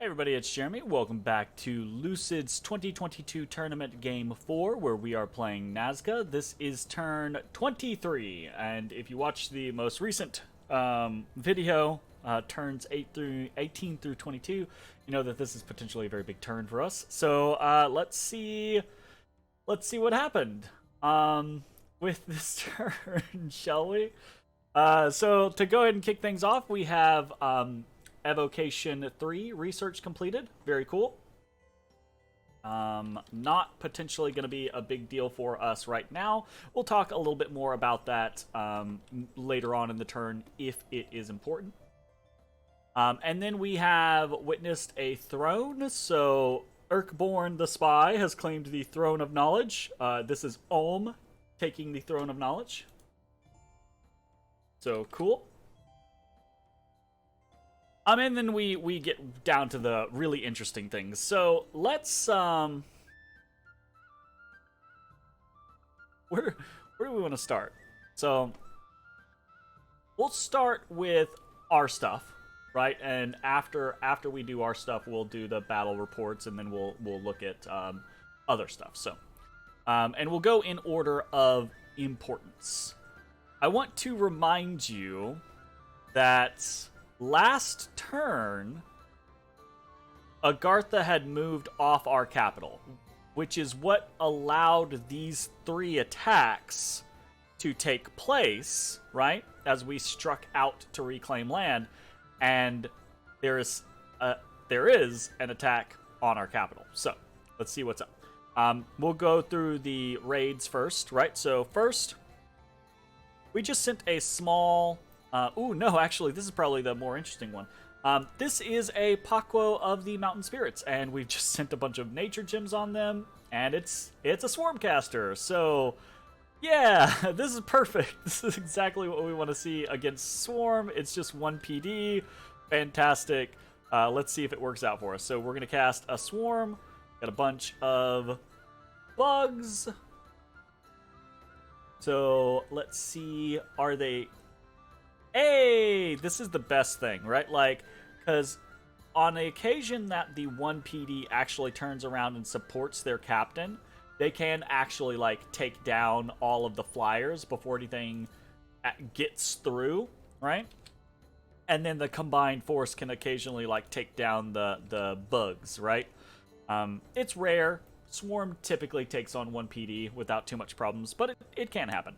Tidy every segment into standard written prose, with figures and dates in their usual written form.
Hey everybody, it's Jeremy. Welcome back to Lucid's 2022 Tournament Game 4, where we are playing Nazca. This is turn 23, and if you watch the most recent video, turns 18 through 22, you know that this is potentially a very big turn for us. So let's see what happened with this turn, shall we? So to go ahead and kick things off, we have Evocation 3 research completed. Very cool. Not potentially going to be a big deal for us right now. We'll talk a little bit more about that later on in the turn if it is important. And then we have witnessed a throne. So Urkborn the Spy has claimed the Throne of Knowledge. This is Ohm taking the Throne of Knowledge. So cool. And then we get down to the really interesting things. So let's where do we want to start? So we'll start with our stuff, right? And after we do our stuff, we'll do the battle reports, and then we'll look at other stuff. So and we'll go in order of importance. I want to remind you that last turn, Agartha had moved off our capital, which is what allowed these three attacks to take place, right? As we struck out to reclaim land, and there is an attack on our capital. So let's see what's up. We'll go through the raids first, right? So first, we just sent a small... no, actually, this is probably the more interesting one. This is a Paquo of the Mountain Spirits, and we've just sent a bunch of nature gems on them, and it's a Swarmcaster. So, yeah, this is perfect. This is exactly what we want to see against Swarm. It's just 1 PD. Fantastic. Let's see if it works out for us. So we're going to cast a Swarm. Got a bunch of bugs. So let's see, are they... Hey, this is the best thing, right? Like, because on the occasion that the 1 PD actually turns around and supports their captain, they can actually, like, take down all of the flyers before anything gets through, right? And then the combined force can occasionally, like, take down the bugs, right? It's rare. Swarm typically takes on 1 PD without too much problems, but it can happen.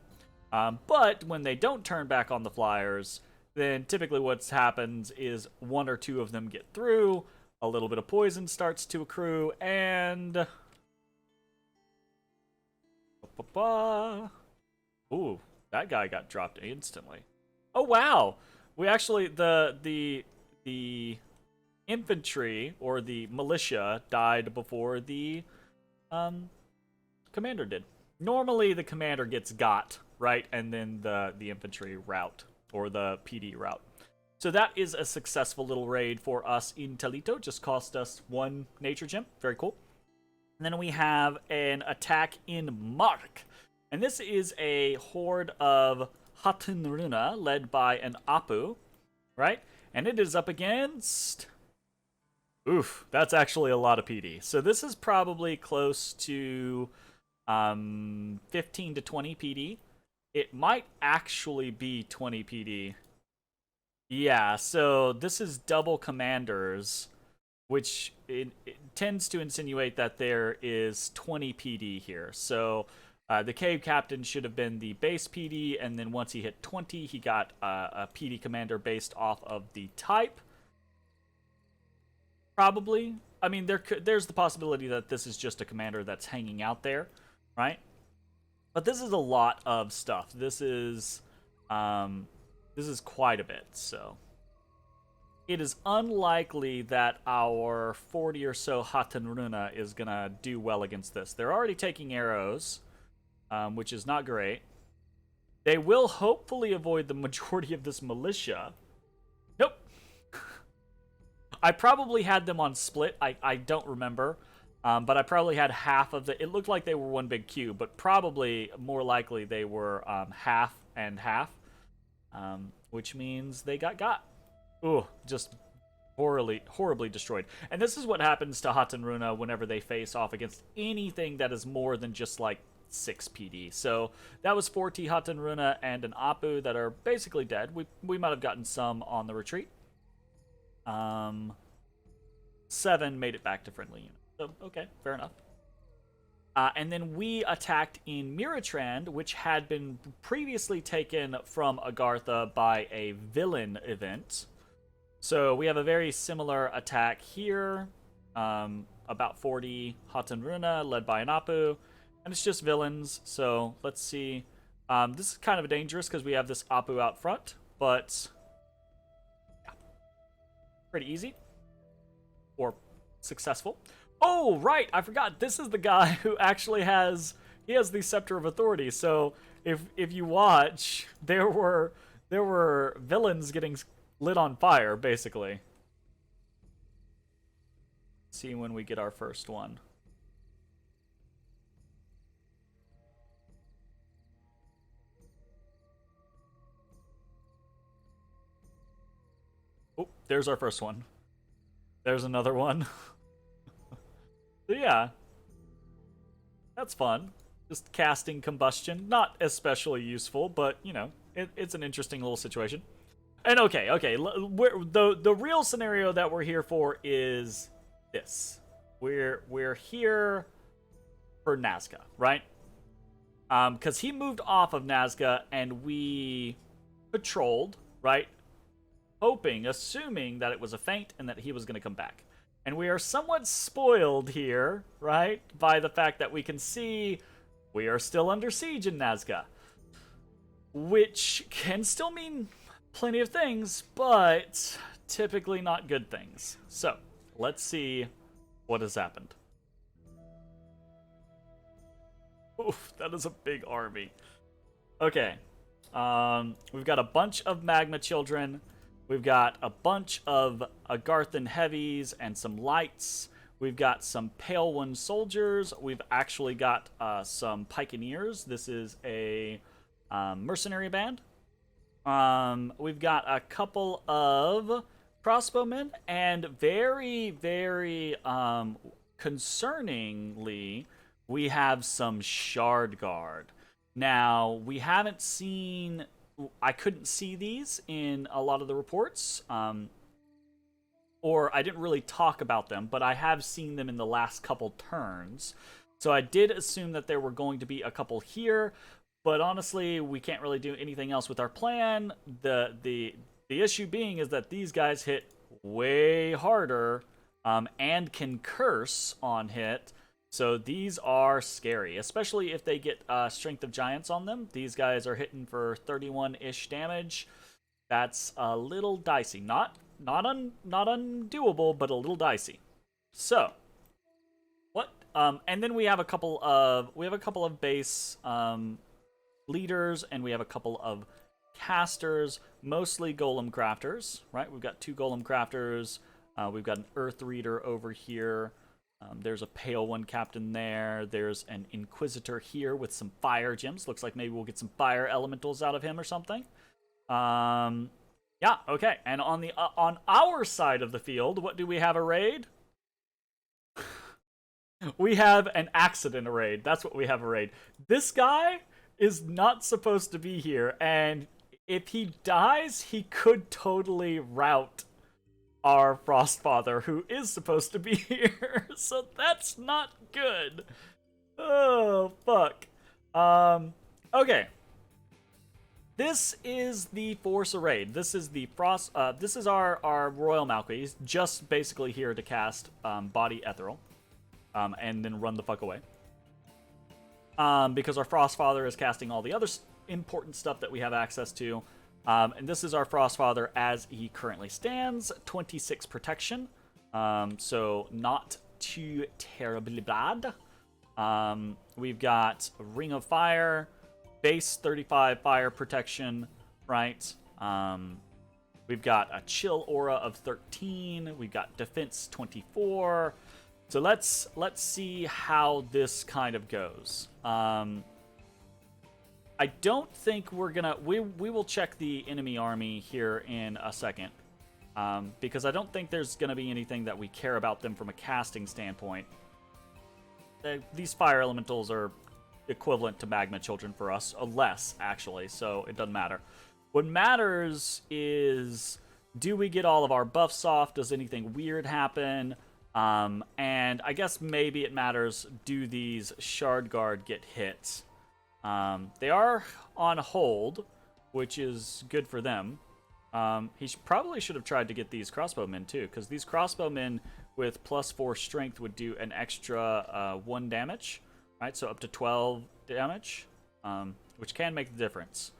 But when they don't turn back on the flyers, then typically what happens is 1 or 2 of them get through, a little bit of poison starts to accrue, and... Ooh, that guy got dropped instantly. Oh, wow! We actually, the infantry, or the militia, died before the, commander did. Normally, the commander gets got, right? And then the infantry route, or the PD route. So that is a successful little raid for us in Talito. Just cost us 1 nature gem. Very cool. And then we have an attack in Mark. And this is a horde of Hatunruna, led by an Apu, right? And it is up against... Oof, that's actually a lot of PD. So this is probably close to 15 to 20 PD. It might actually be 20 PD. Yeah, so this is double commanders, which it tends to insinuate that there is 20 PD here. So the cave captain should have been the base PD, and then once he hit 20, he got a PD commander based off of the type. Probably. I mean, there's the possibility that this is just a commander that's hanging out there, right? But this is a lot of stuff. This is quite a bit, so. It is unlikely that our 40 or so Hatunruna is gonna do well against this. They're already taking arrows, which is not great. They will hopefully avoid the majority of this militia. Nope. I probably had them on split. I don't remember. But I probably had half of the... It looked like they were one big cube, but probably more likely they were half and half. Which means they got. Ooh, just horribly destroyed. And this is what happens to Hatenruna whenever they face off against anything that is more than just like 6 PD. So that was 4T Hatenruna and an Apu that are basically dead. We might have gotten some on the retreat. 7 made it back to friendly unit. So, okay, fair enough. And then we attacked in Miratrand, which had been previously taken from Agartha by a villain event. So we have a very similar attack here. About 40 Hatenruna, led by an Apu. And it's just villains, so let's see. This is kind of dangerous because we have this Apu out front, but yeah, pretty easy. Or successful. Oh, right, I forgot. This is the guy who actually has the Scepter of Authority. So if you watch, there were villains getting lit on fire, basically. Let's see when we get our first one. Oh, there's our first one. There's another one. So yeah, that's fun. Just casting combustion, not especially useful, but you know, it's an interesting little situation. And okay, the real scenario that we're here for is this. We're here for Nazca, right? Because he moved off of Nazca and we patrolled, right? Assuming that it was a feint and that he was going to come back. And we are somewhat spoiled here, right? By the fact that we can see we are still under siege in Nazca. Which can still mean plenty of things, but typically not good things. So, let's see what has happened. Oof, that is a big army. Okay. We've got a bunch of magma children. We've got a bunch of Agarthan heavies and some lights. We've got some Pale One soldiers. We've actually got some pikeneers. This is a mercenary band. We've got a couple of crossbowmen, and very, very concerningly, we have some Shard Guard. Now, we haven't seen... I couldn't see these in a lot of the reports, or I didn't really talk about them, but I have seen them in the last couple turns. So I did assume that there were going to be a couple here, but honestly, we can't really do anything else with our plan. The issue being is that these guys hit way harder and can curse on hit. So these are scary, especially if they get Strength of Giants on them. These guys are hitting for 31-ish damage. That's a little dicey. Not undoable, but a little dicey. So, what? And then we have a couple of base leaders, and we have a couple of casters, mostly golem crafters. Right? We've got 2 golem crafters. We've got an Earth Reader over here. There's a Pale One captain there. There's an Inquisitor here with some fire gems. Looks like maybe we'll get some fire elementals out of him or something. Yeah, okay. And on our side of the field, what do we have arrayed? We have an accident arrayed. That's what we have arrayed. This guy is not supposed to be here, and if he dies, he could totally rout our Frostfather, who is supposed to be here. So that's not good. Oh, fuck. Okay. This is the Force Arrayed. This is the this is our Royal Malquis. He's just basically here to cast Body Ethereal. And then run the fuck away. Because our Frostfather is casting all the other important stuff that we have access to. And this is our Frostfather as he currently stands. 26 protection. So not too terribly bad. We've got Ring of Fire. Base 35 fire protection, right? We've got a Chill Aura of 13. We've got Defense 24. So let's see how this kind of goes. I don't think we're gonna... We will check the enemy army here in a second. Because I don't think there's going to be anything that we care about them from a casting standpoint. These fire elementals are equivalent to magma children for us, less actually, so it doesn't matter. What matters is, do we get all of our buffs off? Does anything weird happen? And I guess maybe it matters, do these Shard Guard get hit? They are on hold, which is good for them. He probably should have tried to get these crossbowmen too, because these crossbowmen with +4 strength would do an extra 1 damage, right? So up to 12 damage, which can make the difference.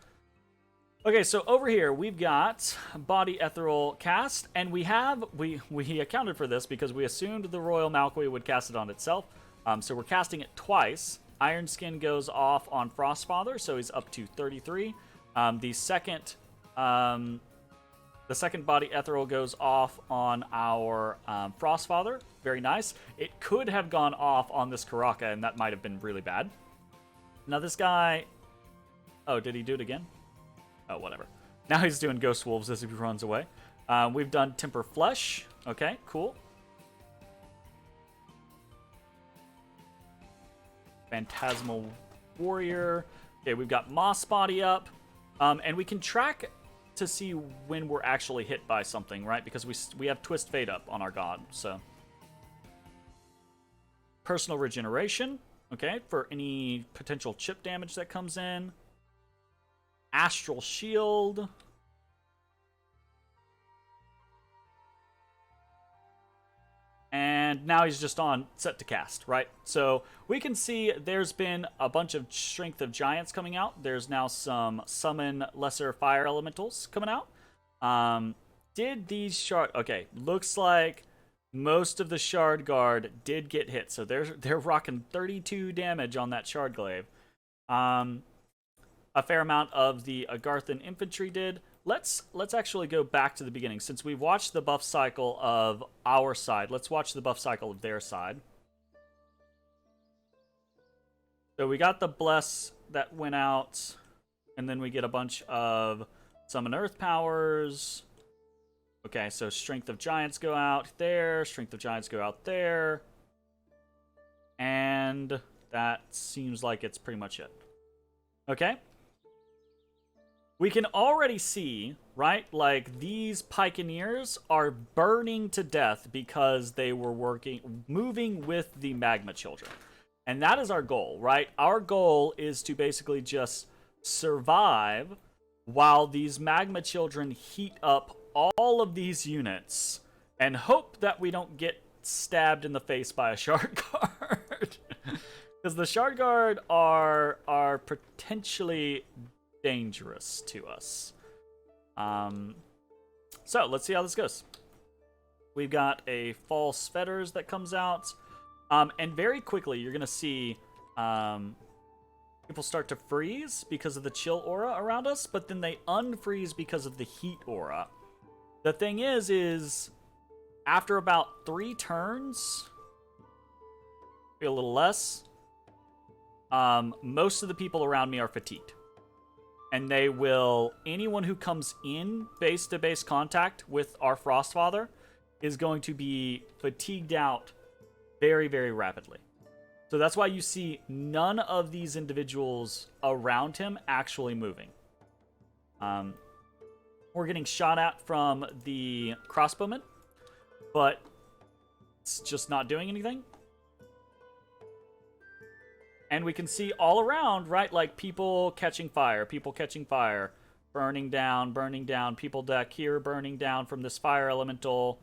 Okay, so over here we've got Body Ethereal cast, and we accounted for this because we assumed the Royal Malquia would cast it on itself. So we're casting it twice. Iron Skin goes off on Frostfather, so he's up to 33. The second Body Ethereal goes off on our Frostfather. Very nice. It could have gone off on this Karaka, and that might have been really bad. Now this guy... Oh, did he do it again? Oh, whatever. Now he's doing Ghost Wolves as he runs away. We've done Temper Flesh. Okay, cool. Phantasmal Warrior. Okay, we've got Moss Body up. And we can track to see when we're actually hit by something, right? Because we have Twist Fate up on our god, so. Personal Regeneration. Okay, for any potential chip damage that comes in. Astral Shield. And now he's just on set to cast, right? So we can see there's been a bunch of Strength of Giants coming out. There's now some Summon Lesser Fire Elementals coming out. Did these shard... Okay, looks like most of the Shard Guard did get hit. So they're rocking 32 damage on that Shard Glaive. A fair amount of the Agarthan infantry did. Let's actually go back to the beginning. Since we've watched the buff cycle of our side, let's watch the buff cycle of their side. So we got the Bless that went out, and then we get a bunch of Summon Earth powers. Okay, so Strength of Giants go out there, Strength of Giants go out there. And that seems like it's pretty much it. Okay. We can already see, right, like these Pikeneers are burning to death because they were moving with the Magma Children. And that is our goal, right? Our goal is to basically just survive while these Magma Children heat up all of these units and hope that we don't get stabbed in the face by a Shard Guard. Because the Shard Guard are potentially dangerous to us. So let's see how this goes. We've got a False Fetters that comes out, and very quickly you're gonna see people start to freeze because of the chill aura around us, but then they unfreeze because of the heat aura. The thing is after about 3 turns, maybe a little less, most of the people around me are fatigued. And they will, anyone who comes in base-to-base contact with our Frostfather is going to be fatigued out very, very rapidly. So that's why you see none of these individuals around him actually moving. We're getting shot at from the crossbowmen, but it's just not doing anything. And we can see all around, right, like people catching fire, burning down, people back here burning down from this fire elemental,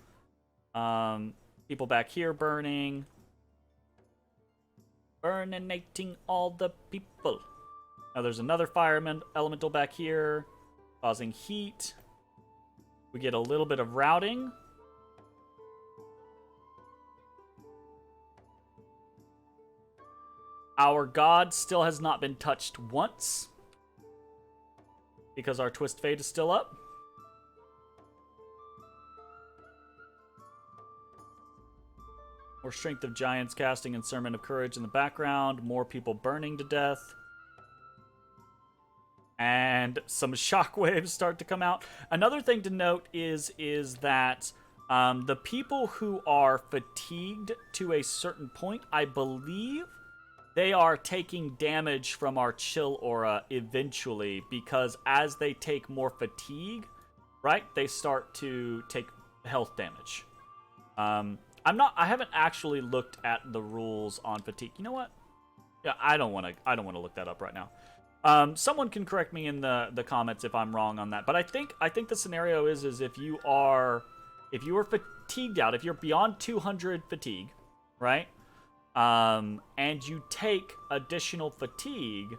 people back here burninating all the people. Now there's another fire elemental back here, causing heat. We get a little bit of routing. Our god still has not been touched once, because our Twist Fate is still up. More Strength of Giants casting and Sermon of Courage in the background. More people burning to death. and some shockwaves start to come out. Another thing to note is that the people who are fatigued to a certain point, I believe they are taking damage from our chill aura eventually, because as they take more fatigue, right, they start to take health damage. I haven't actually looked at the rules on fatigue. You know what? Yeah, I don't want to look that up right now. Someone can correct me in the comments if I'm wrong on that. But I think the scenario is if you are fatigued out, if you're beyond 200 fatigue, right? And you take additional fatigue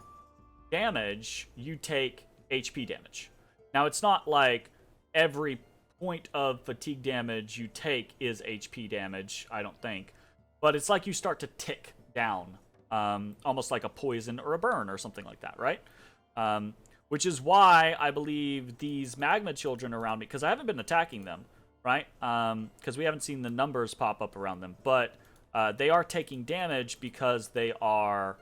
damage, you take HP damage. Now, it's not like every point of fatigue damage you take is HP damage, I don't think. But it's like you start to tick down, almost like a poison or a burn or something like that, right? Which is why I believe these magma children around me, because I haven't been attacking them, right? Because we haven't seen the numbers pop up around them, but they are taking damage because they are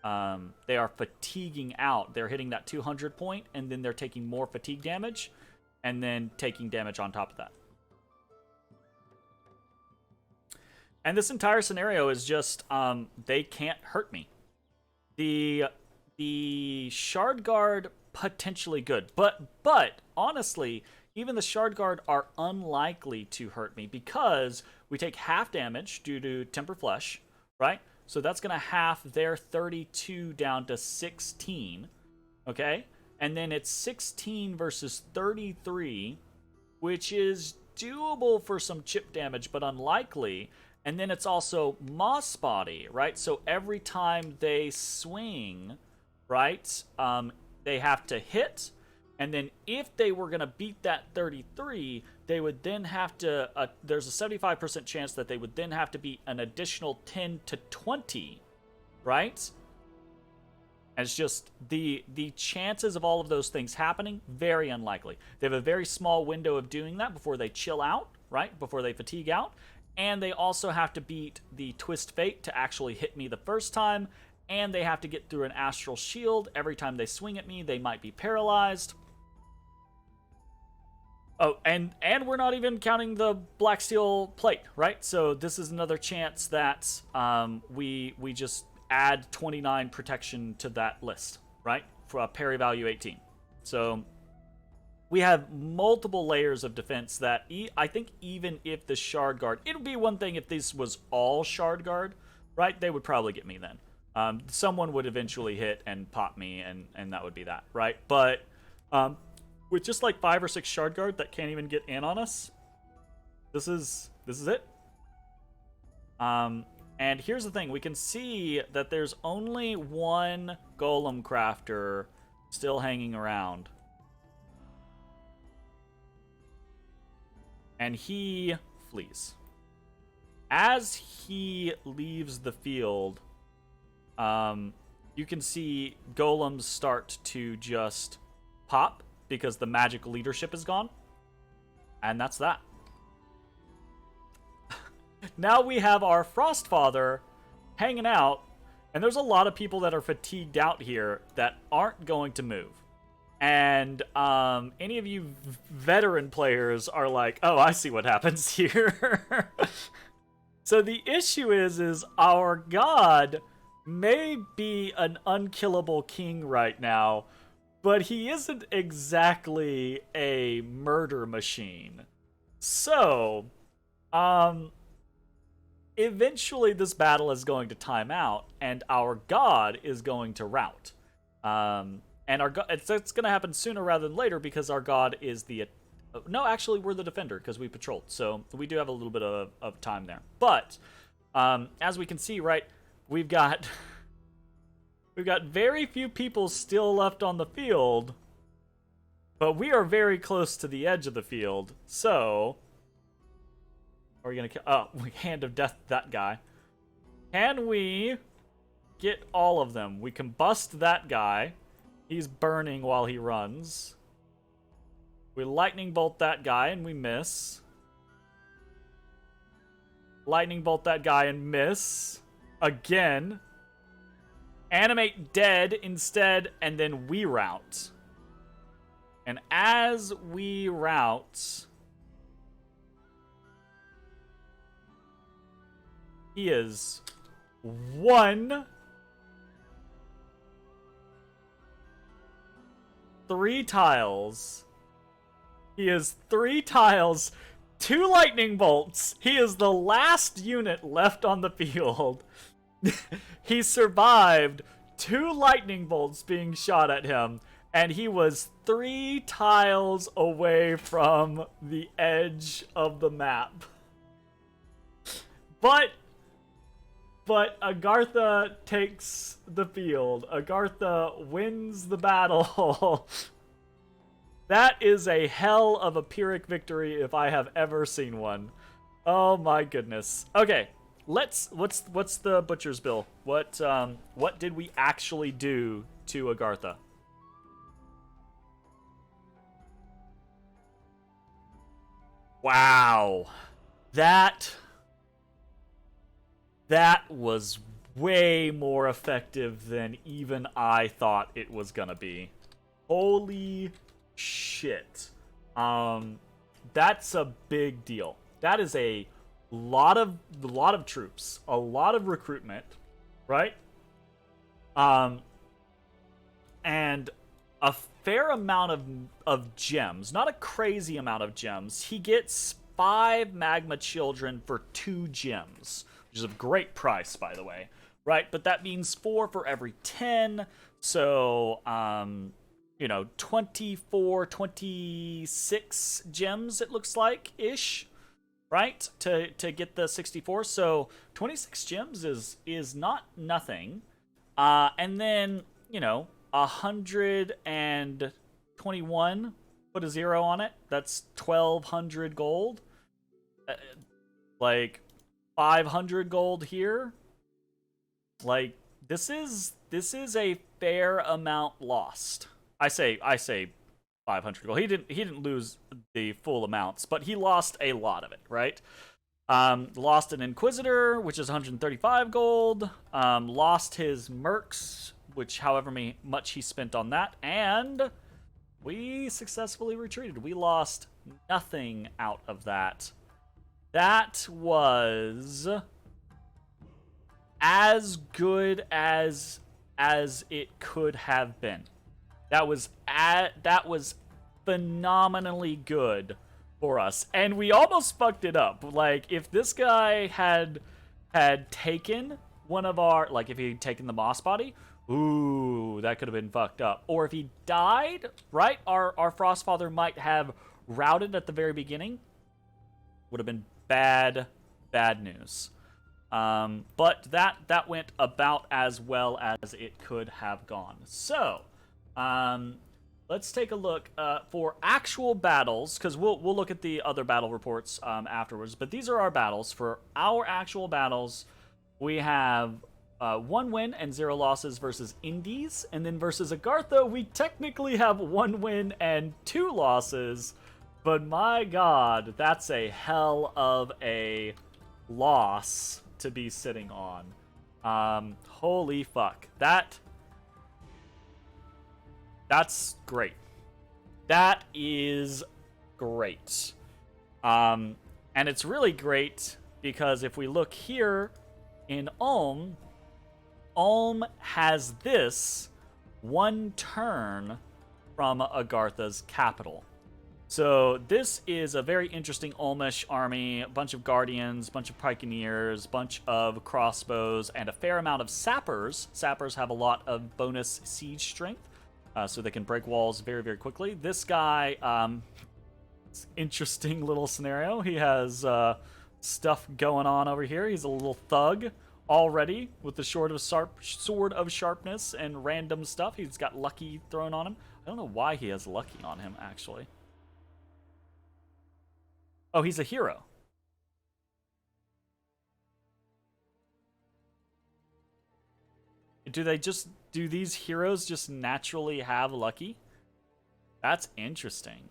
fatiguing out. They're hitting that 200 point, and then they're taking more fatigue damage, and then taking damage on top of that. And this entire scenario is just, they can't hurt me. The Shard Guard, potentially good. But honestly, even the Shard Guard are unlikely to hurt me because we take half damage due to Temper Flesh, right? So that's going to half their 32 down to 16, okay? And then it's 16 versus 33, which is doable for some chip damage, but unlikely. And then it's also Moss Body, right? So every time they swing, right, they have to hit. And then if they were going to beat that 33, they would then have to, there's a 75% chance that they would then have to beat an additional 10 to 20, right? And it's just the chances of all of those things happening, very unlikely. They have a very small window of doing that before they chill out, right? Before they fatigue out. And they also have to beat the Twist Fate to actually hit me the first time. And they have to get through an Astral Shield. Every time they swing at me, they might be paralyzed. Oh, and we're not even counting the Black Steel Plate, right? So this is another chance that we just add 29 protection to that list, right? For a parry value 18. So we have multiple layers of defense that I think even if the Shard Guard, it would be one thing if this was all Shard Guard, right? They would probably get me then. Someone would eventually hit and pop me, and that would be that, right? But with just like 5 or 6 Shard Guard that can't even get in on us, this is it. And here's the thing, we can see that there's only one Golem Crafter still hanging around. And he flees. As he leaves the field, you can see golems start to just pop because the magic leadership is gone. And that's that. Now we have our Frostfather hanging out, and there's a lot of people that are fatigued out here that aren't going to move. And any of you veteran players are like, oh, I see what happens here. So the issue is our god may be an unkillable king right now, but he isn't exactly a murder machine. So, eventually this battle is going to time out, and our god is going to rout. And our god, it's going to happen sooner rather than later because our god is the... No, actually, we're the defender because we patrolled. So we do have a little bit of time there. But as we can see, right, we've got very few people still left on the field. But we are very close to the edge of the field. So... Are we going to kill... Oh, we Hand of Death that guy. Can we get all of them? We combust that guy. He's burning while he runs. We lightning bolt that guy and we miss. Lightning bolt that guy and miss. Again. Animate dead instead, and then we rout. And as we route, he is 3 tiles. He is 3 tiles, 2 lightning bolts. He is the last unit left on the field. He survived 2 lightning bolts being shot at him, and he was 3 tiles away from the edge of the map. But Agartha takes the field. Agartha wins the battle. That is a hell of a Pyrrhic victory if I have ever seen one. Oh my goodness. Okay, what's the butcher's bill? What did we actually do to Agartha? Wow. That was way more effective than even I thought it was gonna be. Holy shit. That's a big deal. That is a lot of troops, a lot of recruitment, right? And a fair amount of gems, not a crazy amount of gems. He gets 5 magma children for 2 gems, which is a great price, by the way, right? But that means 4 for every 10, so 24, 26 gems, it looks like, ish, right? To get the 64. So 26 gems is not nothing. And then, 121, put a 0 on it. That's 1,200 gold. Like 500 gold here. Like, this is a fair amount lost. I say 500 gold. He didn't lose the full amounts, but he lost a lot of it, right? Lost an Inquisitor, which is 135 gold. Lost his Mercs, which however much he spent on that, and we successfully retreated. We lost nothing out of that. That was as good as it could have been. That was phenomenally good for us, and we almost fucked it up. Like, if this guy had taken one of our, like, if he'd taken the Moss Body, ooh, that could have been fucked up. Or if he died, right, our Frostfather might have routed at the very beginning. Would have been bad news. But that went about as well as it could have gone. So, let's take a look for actual battles, because we'll look at the other battle reports afterwards. But these are our battles. For our actual battles, we have 1 win and 0 losses versus Indies, and then versus Agartha, we technically have 1 win and 2 losses. But my god, that's a hell of a loss to be sitting on. Holy fuck. That's great. That is great. And it's really great because if we look here in Ulm has this 1 turn from Agartha's capital. So this is a very interesting Ulmish army, a bunch of Guardians, a bunch of Pikeneers, a bunch of crossbows, and a fair amount of Sappers. Sappers have a lot of bonus siege strength, so they can break walls very, very quickly. This guy, interesting little scenario. He has stuff going on over here. He's a little thug already with the sword of sharpness and random stuff. He's got lucky thrown on him. I don't know why he has lucky on him, actually. Oh, he's a hero. Do these heroes just naturally have lucky? That's interesting.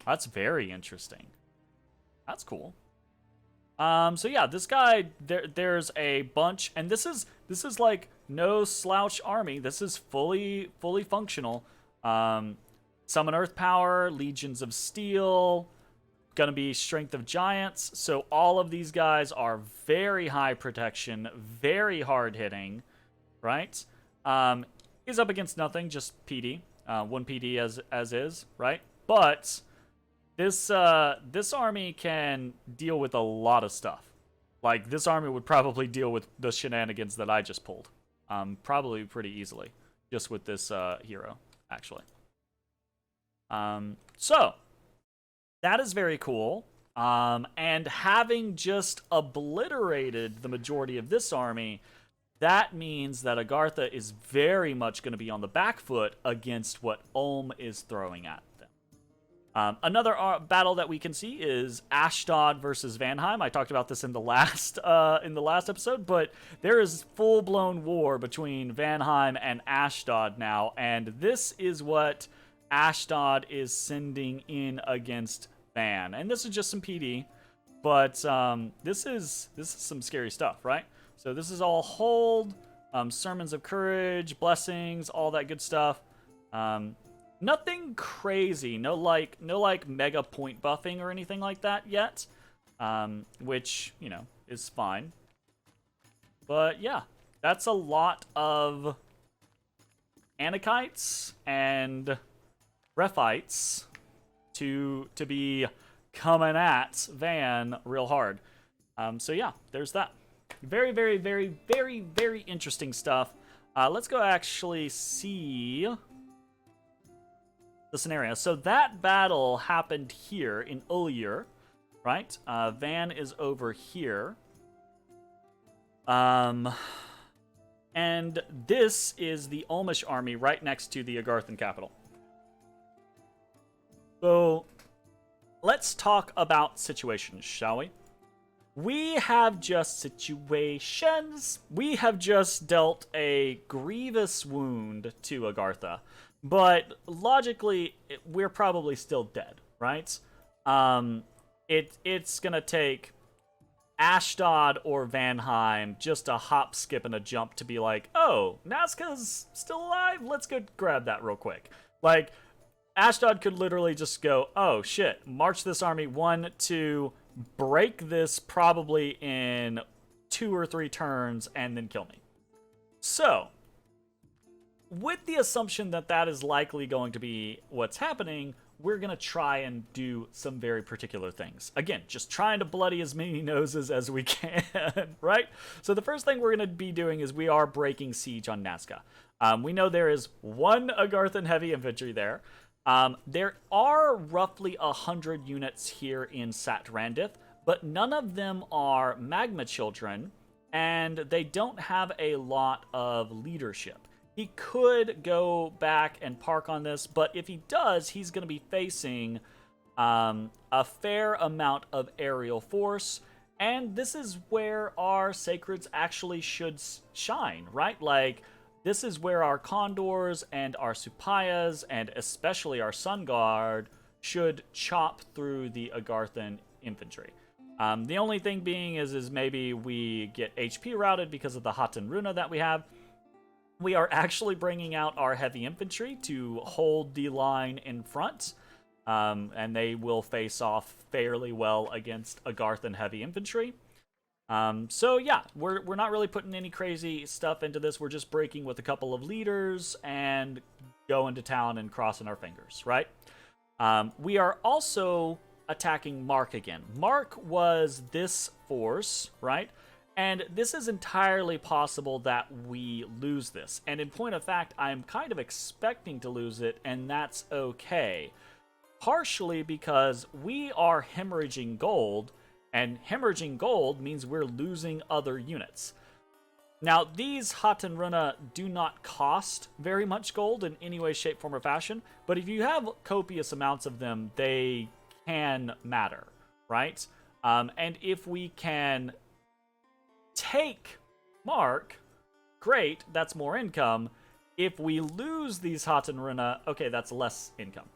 That's very interesting. That's cool. So yeah, this guy, there's a bunch, and this is like no slouch army. This is fully functional. Summon Earth Power, Legions of Steel, gonna be Strength of Giants. So all of these guys are very high protection, very hard hitting, right? He's up against nothing, just PD, 1 PD as is, right? But this army can deal with a lot of stuff. Like, this army would probably deal with the shenanigans that I just pulled, probably pretty easily, just with this hero, actually. So that is very cool. And having just obliterated the majority of this army, that means that Agartha is very much going to be on the back foot against what Ulm is throwing at them. Another battle that we can see is Ashdod versus Vanheim. I talked about this in the last episode, but there is full-blown war between Vanheim and Ashdod now, and this is what Ashdod is sending in against Van. And this is just some PD, but this is some scary stuff, right? So this is all hold, sermons of courage, blessings, all that good stuff. Nothing crazy, no like mega point buffing or anything like that yet, which, you know, is fine. But yeah, that's a lot of Anakites and Rephites to be coming at Van real hard. So yeah, there's that. Very, very, very, very, very interesting stuff. Let's go actually see the scenario. So that battle happened here in Ulyr, right? Van is over here. And this is the Ulmish army right next to the Agarthan capital. So let's talk about situations, shall we? We have just situations. We have just dealt a grievous wound to Agartha. But logically, we're probably still dead, right? It's gonna take Ashdod or Vanheim just a hop, skip, and a jump to be like, oh, Nazca's still alive? Let's go grab that real quick. Like, Ashdod could literally just go, oh shit, march this army 1, 2, break this probably in 2 or 3 turns, and then kill me. So, with the assumption that that is likely going to be what's happening, we're going to try and do some very particular things. Again, just trying to bloody as many noses as we can, right? So the first thing we're going to be doing is we are breaking siege on Nazca. We know there is 1 Agarthan heavy infantry there. There are roughly 100 units here in Satrandith, but none of them are Magma Children, and they don't have a lot of leadership. He could go back and park on this, but if he does, he's going to be facing a fair amount of aerial force, and this is where our Sacreds actually should shine, right? Like, this is where our Condors and our Supayas, and especially our Sun Guard, should chop through the Agarthan infantry. The only thing being is maybe we get HP routed because of the Hatan Runa that we have. We are actually bringing out our heavy infantry to hold the line in front, and they will face off fairly well against Agarthan heavy infantry. So yeah, we're not really putting any crazy stuff into this. We're just breaking with a couple of leaders and going to town and crossing our fingers, right? We are also attacking Mark again. Mark was this force, right? And this is entirely possible that we lose this. And in point of fact, I'm kind of expecting to lose it, and that's okay. Partially because we are hemorrhaging gold, and hemorrhaging gold means we're losing other units. Now, these Hatan Runa do not cost very much gold in any way, shape, form, or fashion, but if you have copious amounts of them, they can matter, right? And if we can take Mark, great, that's more income. If we lose these Hatan Runa, okay, that's less income.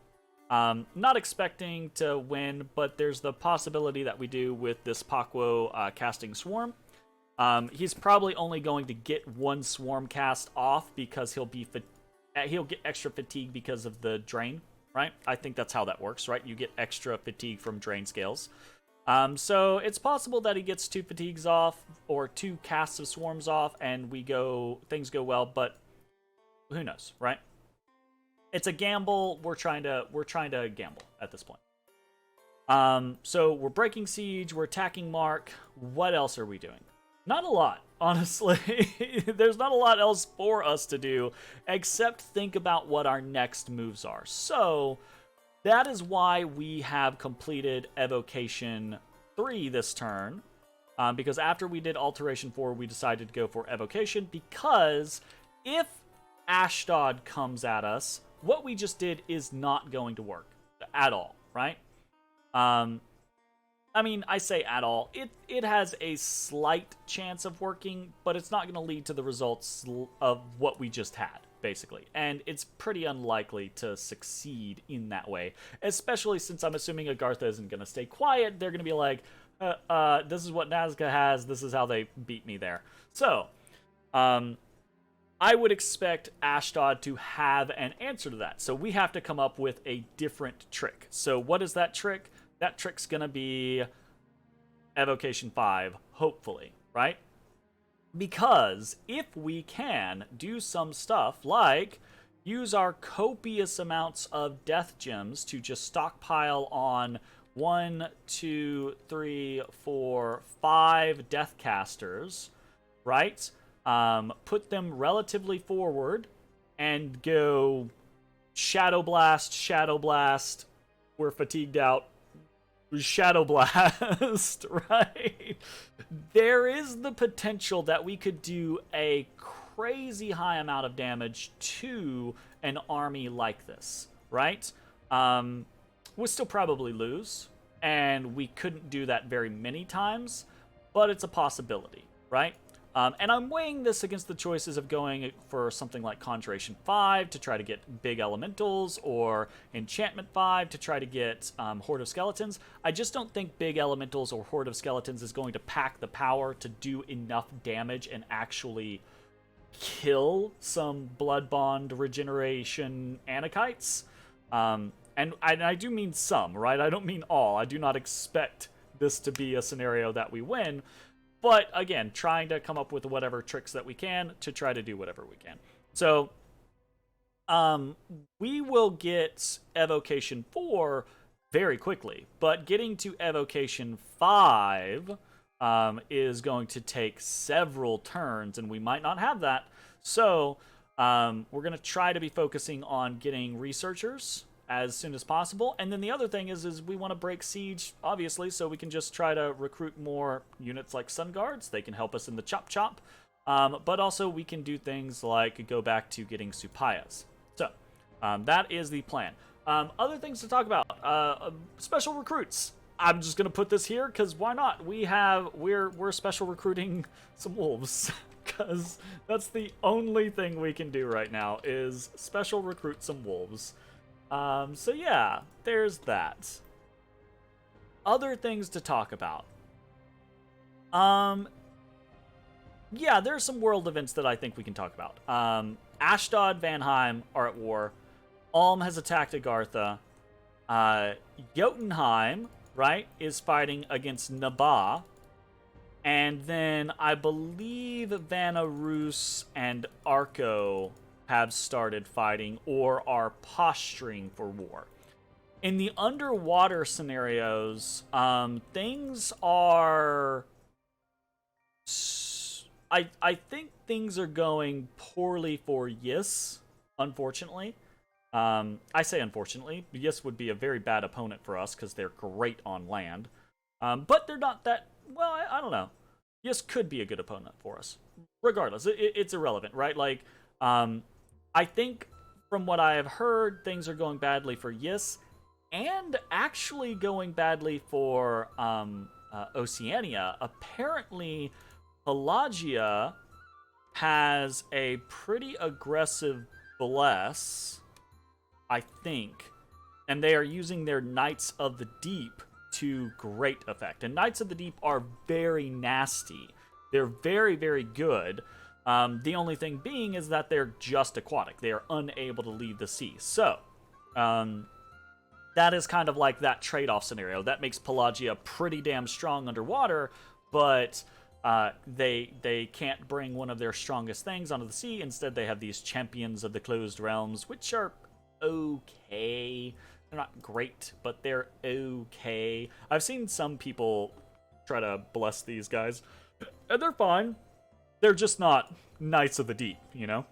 Not expecting to win, but there's the possibility that we do with this Pakwo casting Swarm. He's probably only going to get 1 Swarm cast off because he'll be he'll get extra fatigue because of the drain, right? I think that's how that works, right? You get extra fatigue from drain scales. So it's possible that he gets 2 fatigues off or 2 casts of swarms off, and things go well, but who knows, right? It's a gamble. We're trying to gamble at this point. So we're breaking siege, we're attacking Mark. What else are we doing? Not a lot, honestly. There's not a lot else for us to do except think about what our next moves are. So that is why we have completed Evocation 3 this turn. Because after we did Alteration 4, we decided to go for Evocation, because if Ashdod comes at us, what we just did is not going to work at all, right? I mean, I say at all. It has a slight chance of working, but it's not going to lead to the results of what we just had, basically. And it's pretty unlikely to succeed in that way, especially since I'm assuming Agartha isn't going to stay quiet. They're going to be like, this is what Nazca has, this is how they beat me there. So, I would expect Ashdod to have an answer to that. So we have to come up with a different trick. So what is that trick? That trick's going to be Evocation 5, hopefully, right? Because if we can do some stuff like use our copious amounts of death gems to just stockpile on 1, 2, 3, 4, 5 death casters, right? Put them relatively forward and go Shadow Blast, we're fatigued out, Shadow Blast, right? There is the potential that we could do a crazy high amount of damage to an army like this, right? We'll still probably lose, and we couldn't do that very many times, but it's a possibility, right? And I'm weighing this against the choices of going for something like Conjuration 5 to try to get big elementals, or Enchantment 5 to try to get Horde of Skeletons. I just don't think big elementals or Horde of Skeletons is going to pack the power to do enough damage and actually kill some Blood Bond regeneration Anakites. And I do mean some, right? I don't mean all. I do not expect this to be a scenario that we win. But, again, trying to come up with whatever tricks that we can to try to do whatever we can. So, we will get Evocation 4 very quickly. But getting to Evocation 5 is going to take several turns, and we might not have that. So, we're going to try to be focusing on getting researchers as soon as possible. And then the other thing is we want to break siege, obviously, so we can just try to recruit more units like Sun Guards. They can help us in the chop. But also we can do things like go back to getting Supayas. So that is the plan. Other things to talk about. Special recruits. I'm just going to put this here because why not? We're special recruiting some wolves. Because that's the only thing we can do right now is special recruit some wolves. So yeah, there's that. Other things to talk about. Yeah, there's some world events that I think we can talk about. Ashdod, Vanheim are at war. Ulm has attacked Agartha. Jotunheim, right, is fighting against Nabaa. And then I believe Vanna Rus and Arco have started fighting or are posturing for war. In the underwater scenarios, things are... I think things are going poorly for Yis, unfortunately. I say unfortunately. Yis would be a very bad opponent for us because they're great on land. But they're not that... Well, I don't know. Yis could be a good opponent for us. Regardless, it's irrelevant, right? Like, I think from what I have heard, things are going badly for Yis, and actually going badly for Oceania. Apparently, Pelagia has a pretty aggressive bless, I think, and they are using their Knights of the Deep to great effect. And Knights of the Deep are very nasty. They're very, very good. The only thing being is that they're just aquatic. They are unable to leave the sea. So, that is kind of like that trade-off scenario. That makes Pelagia pretty damn strong underwater, but they can't bring one of their strongest things onto the sea. Instead, they have these champions of the closed realms, which are okay. They're not great, but they're okay. I've seen some people try to bless these guys, and they're fine. They're just not Knights of the Deep, you know?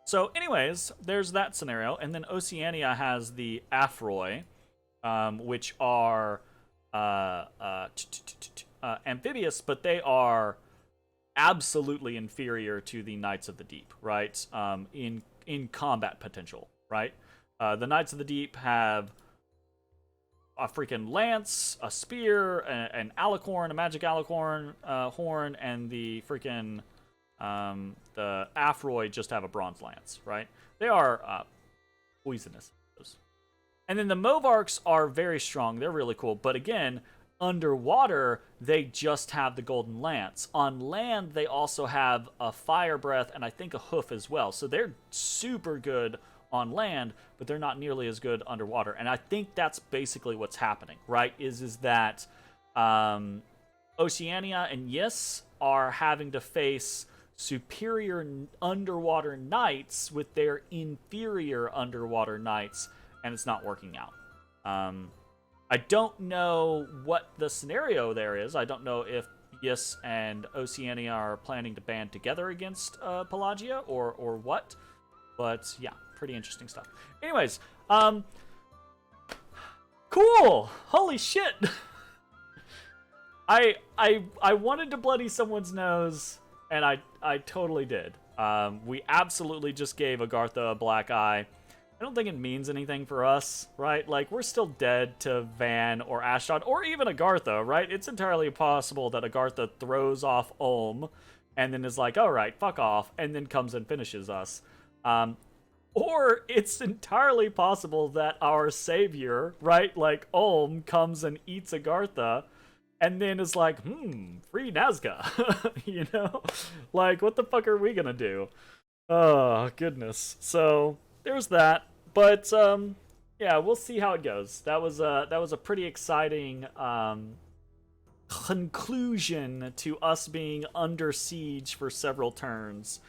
So anyways, there's that scenario, and then Oceania has the Afroi, which are amphibious, but they are absolutely inferior to the Knights of the Deep, right? In combat potential, right? The Knights of the Deep have a freaking lance, a spear, an alicorn, a magic alicorn horn, and the freaking the Afroi just have a bronze lance, right? They are poisonous. And then the Movarks are very strong. They're really cool. But again, underwater, they just have the golden lance. On land, they also have a fire breath and I think a hoof as well. So they're super good on land, but they're not nearly as good underwater. And I think that's basically what's happening, right? Is that Oceania and Ys are having to face superior underwater knights with their inferior underwater knights, and it's not working out. I don't know what the scenario there is. I don't know if Ys and Oceania are planning to band together against Pelagia or what, but yeah, pretty interesting stuff. Anyways, cool! Holy shit! I wanted to bloody someone's nose, and I totally did. We absolutely just gave Agartha a black eye. I don't think it means anything for us, right? Like, we're still dead to Van or Ashdod, or even Agartha, right? It's entirely possible that Agartha throws off Ulm, and then is like, alright, fuck off, and then comes and finishes us. Or it's entirely possible that our savior, right, like Ulm, comes and eats Agartha, and then is like, free Nazca, you know? Like, what the fuck are we gonna do? Oh, goodness. So, there's that. But, yeah, we'll see how it goes. That was a pretty exciting, conclusion to us being under siege for several turns.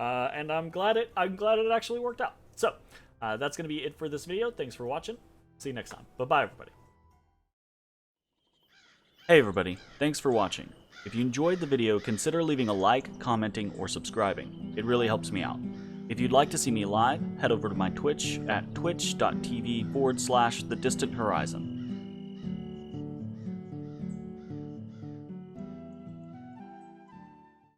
And I'm glad it actually worked out. So, that's gonna be it for this video. Thanks for watching. See you next time. Bye-bye, everybody. Hey everybody, thanks for watching. If you enjoyed the video, consider leaving a like, commenting, or subscribing. It really helps me out. If you'd like to see me live, head over to my Twitch at twitch.tv/thedistanthorizon.